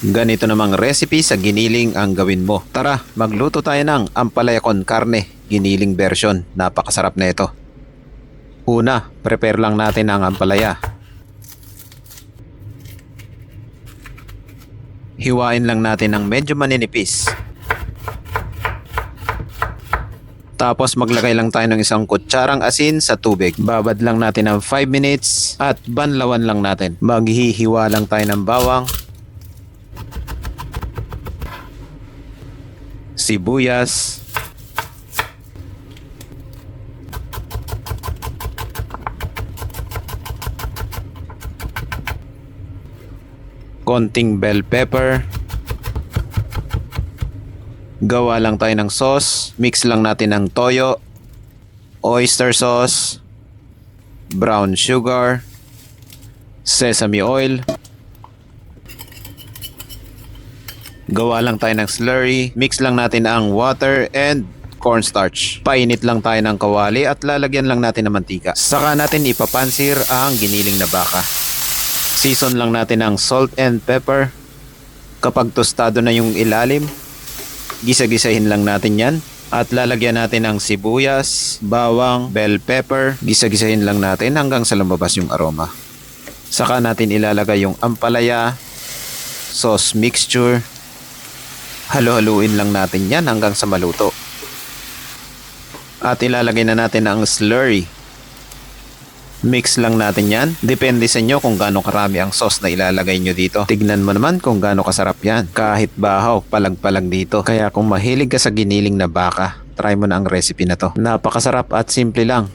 Ganito namang recipe sa giniling ang gawin mo. Tara, magluto tayo ng ampalaya con carne, giniling version. Napakasarap na ito. Una, prepare lang natin ang ampalaya. Hiwain lang natin ng medyo maninipis. Tapos maglagay lang tayo ng isang kutsarang asin sa tubig. Babad lang natin ng 5 minutes at banlawan lang natin. Maghihiwa lang tayo ng bawang, sibuyas, konting bell pepper. Gawa lang tayo ng sauce. Mix lang natin ng toyo, oyster sauce, brown sugar, sesame oil. Gawa lang tayo ng slurry. Mix lang natin ang water and cornstarch. Painit lang tayo ng kawali at lalagyan lang natin ng mantika. Saka natin ipapansir ang giniling na baka. Season lang natin ng salt and pepper. Kapag tostado na yung ilalim, gisa-gisahin lang natin yan. At lalagyan natin ng sibuyas, bawang, bell pepper. Gisa-gisahin lang natin hanggang sa lumabas yung aroma. Saka natin ilalagay yung ampalaya, sauce mixture. Halo-haluin lang natin yan hanggang sa maluto. At ilalagay na natin ang slurry. Mix lang natin yan. Depende sa inyo kung gaano karami ang sauce na ilalagay nyo dito. Tignan mo naman kung gaano kasarap yan. Kahit bahaw, palag-palag dito. Kaya kung mahilig ka sa giniling na baka, try mo na ang recipe na to. Napakasarap at simple lang.